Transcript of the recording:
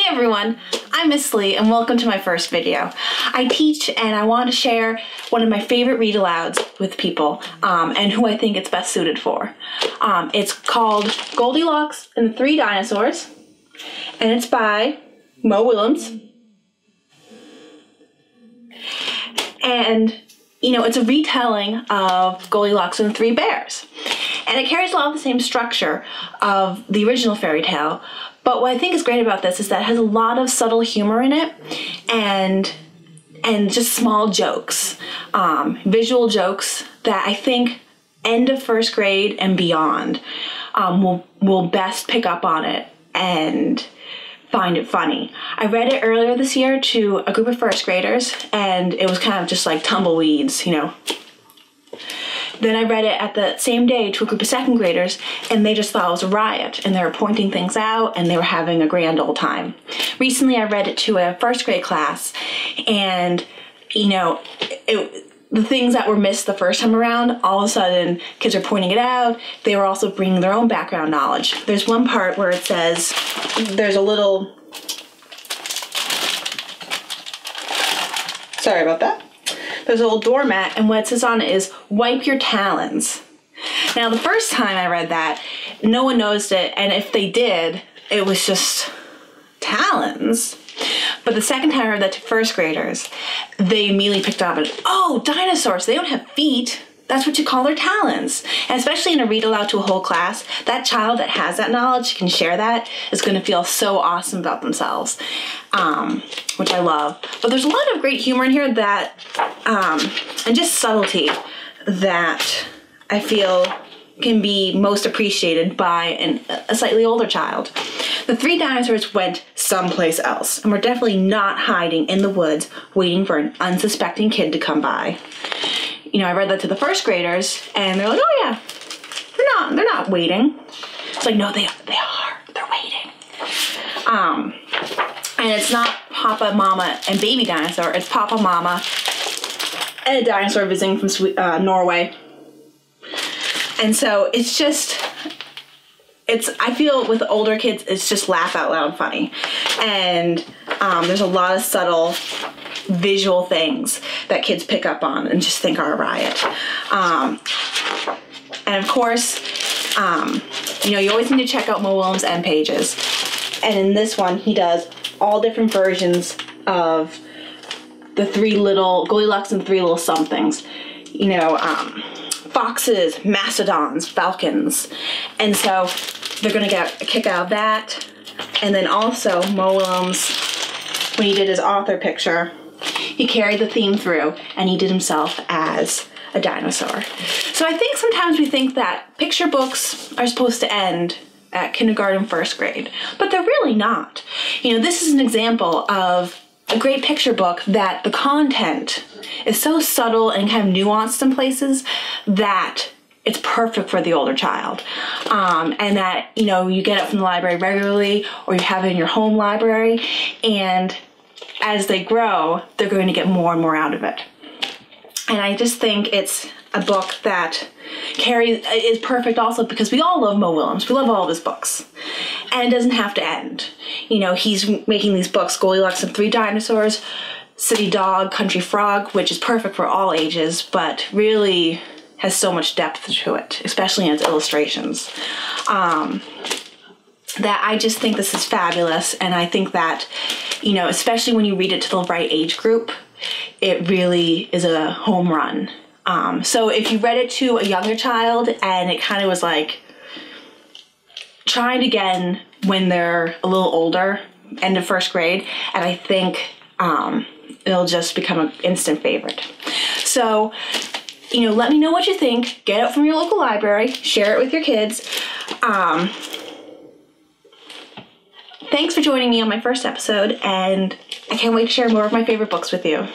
Hi everyone, I'm Miss Lee and welcome to my first video. I teach and I want to share one of my favorite read alouds with people and who I think it's best suited for. It's called Goldilocks and the Three Dinosaurs and it's by Mo Willems. And you know, it's a retelling of Goldilocks and the Three Bears. And it carries a lot of the same structure of the original fairy tale, but what I think is great about this is that it has a lot of subtle humor in it and just small jokes, visual jokes that I think end of first grade and beyond will best pick up on it and find it funny. I read it earlier this year to a group of first graders and it was kind of just like tumbleweeds, you know. Then I read it at the same day to a group of second graders and they just thought it was a riot and they were pointing things out and they were having a grand old time. Recently I read it to a first grade class and you know, the things that were missed the first time around, all of a sudden kids are pointing it out. They were also bringing their own background knowledge. There's one part where it says, there's a little, sorry about that. There's a little doormat and what it says on it is, wipe your talons. Now the first time I read that, no one noticed it, and if they did, it was just talons. But the second time I read that to first graders, they immediately picked up and, oh, dinosaurs, they don't have feet. That's what you call their talons. And especially in a read aloud to a whole class, that child that has that knowledge, can share that, is gonna feel so awesome about themselves, which I love. But there's a lot of great humor in here that, and just subtlety that I feel can be most appreciated by a slightly older child. The three dinosaurs went someplace else and were definitely not hiding in the woods waiting for an unsuspecting kid to come by. You know, I read that to the first graders and they're like, oh yeah, they're not waiting. It's like, no, they are, they're waiting. And it's not Papa, Mama, and baby dinosaur, it's Papa, Mama, and a dinosaur visiting from Norway. And so it's just, I feel with older kids, it's just laugh out loud funny. And there's a lot of subtle visual things that kids pick up on and just think are a riot. And of course, you know, you always need to check out Mo Willems' end pages. And in this one, he does all different versions of the Goldilocks and three little somethings. You know, foxes, mastodons, falcons. And so they're gonna get a kick out of that. And then also Mo Willems, when he did his author picture, he carried the theme through and he did himself as a dinosaur. So I think sometimes we think that picture books are supposed to end at kindergarten, first grade, but they're really not. You know, this is an example of a great picture book that the content is so subtle and kind of nuanced in places that it's perfect for the older child. And that, you know, you get it from the library regularly or you have it in your home library, and as they grow, they're going to get more and more out of it. And I just think it's a book that is perfect also because we all love Mo Willems. We love all of his books. And it doesn't have to end. You know, he's making these books, Goldilocks and Three Dinosaurs, City Dog, Country Frog, which is perfect for all ages, but really has so much depth to it, especially in its illustrations. That I just think this is fabulous, and I think that, you know, especially when you read it to the right age group, it really is a home run. So if you read it to a younger child and it kind of was like, try it again when they're a little older, end of first grade, and I think it'll just become an instant favorite. So, you know, let me know what you think. Get it from your local library, share it with your kids. Thanks for joining me on my first episode, and I can't wait to share more of my favorite books with you.